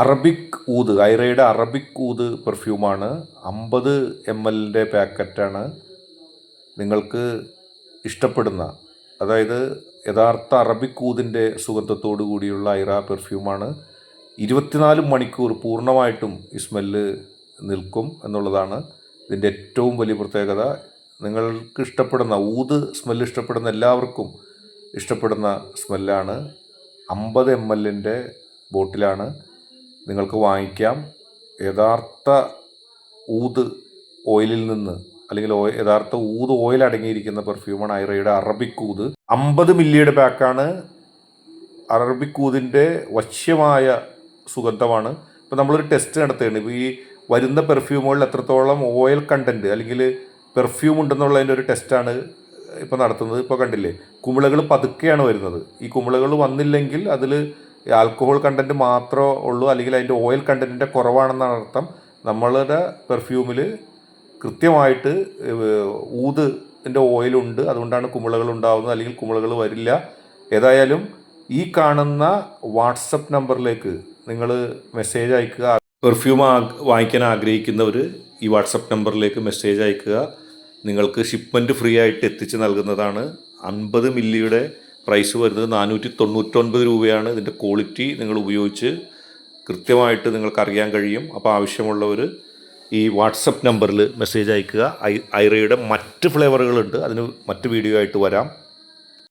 Arabic ഊത്, ഐറയുടെ Arabic ഊത് പെർഫ്യൂമാണ്. 50 ml പാക്കറ്റാണ്. നിങ്ങൾക്ക് ഇഷ്ടപ്പെടുന്ന, അതായത് യഥാർത്ഥ അറബിക് ഊതിൻ്റെ സുഗന്ധത്തോടു കൂടിയുള്ള ഐറ പെർഫ്യൂമാണ്. 24 മണിക്കൂർ പൂർണ്ണമായിട്ടും ഈ സ്മെല്ല് നിൽക്കും എന്നുള്ളതാണ് ഇതിൻ്റെ ഏറ്റവും വലിയ പ്രത്യേകത. നിങ്ങൾക്ക് ഇഷ്ടപ്പെടുന്ന ഊത് സ്മെല്ല് ഇഷ്ടപ്പെടുന്ന എല്ലാവർക്കും ഇഷ്ടപ്പെടുന്ന സ്മെല്ലാണ്. 50 ml ബോട്ടിലാണ്. നിങ്ങൾക്ക് വാങ്ങിക്കാം. യഥാർത്ഥ ഊത് ഓയിലിൽ നിന്ന്, അല്ലെങ്കിൽ യഥാർത്ഥ ഊത് ഓയിൽ അടങ്ങിയിരിക്കുന്ന പെർഫ്യൂമാണ് ഐറയുടെ അറബിക് ഊത്. 50 മില്ലിയുടെ പാക്കാണ്. അറബിക് ഊതിൻ്റെ വശ്യമായ സുഗന്ധമാണ്. ഇപ്പോൾ നമ്മളൊരു ടെസ്റ്റ് നടത്തുകയാണ്. ഇപ്പോൾ ഈ വരുന്ന പെർഫ്യൂമുകളിൽ എത്രത്തോളം ഓയിൽ കണ്ടൻറ്റ് അല്ലെങ്കിൽ പെർഫ്യൂം ഉണ്ടെന്നുള്ളതിൻ്റെ ഒരു ടെസ്റ്റാണ് ഇപ്പോൾ നടത്തുന്നത്. ഇപ്പോൾ കണ്ടില്ലേ, കുമിളകൾ പതുക്കെയാണ് വരുന്നത്. ഈ കുമിളകൾ വന്നില്ലെങ്കിൽ അതിൽ ആൽക്കഹോൾ കണ്ടൻറ്റ് മാത്രമേ ഉള്ളൂ, അല്ലെങ്കിൽ അതിൻ്റെ ഓയിൽ കണ്ടൻറ്റിൻ്റെ കുറവാണെന്നാണ് അർത്ഥം. നമ്മളുടെ പെർഫ്യൂമിൽ കൃത്യമായിട്ട് ഊതിൻ്റെ ഓയിലുണ്ട്, അതുകൊണ്ടാണ് കുമിളകൾ ഉണ്ടാകുന്നത്, അല്ലെങ്കിൽ കുമിളകൾ വരില്ല. ഏതായാലും ഈ കാണുന്ന വാട്സപ്പ് നമ്പറിലേക്ക് നിങ്ങൾ മെസ്സേജ് അയക്കുക. പെർഫ്യൂം വാങ്ങിക്കാൻ ആഗ്രഹിക്കുന്നവർ ഈ വാട്സപ്പ് നമ്പറിലേക്ക് മെസ്സേജ് അയക്കുക. നിങ്ങൾക്ക് ഷിപ്മെൻറ്റ് ഫ്രീ ആയിട്ട് എത്തിച്ച് നൽകുന്നതാണ്. 50 മില്ലിയുടെ പ്രൈസ് വരുന്നത് 499 രൂപയാണ്. ഇതിൻ്റെ ക്വാളിറ്റി നിങ്ങൾ ഉപയോഗിച്ച് കൃത്യമായിട്ട് നിങ്ങൾക്ക് അറിയാൻ കഴിയും. അപ്പോൾ ആവശ്യമുള്ളവർ ഈ വാട്സപ്പ് നമ്പറിൽ മെസ്സേജ് അയക്കുക. ഐറയുടെ മറ്റ് ഫ്ലേവറുകളുണ്ട്, അതിന് മറ്റ് വീഡിയോ ആയിട്ട് വരാം.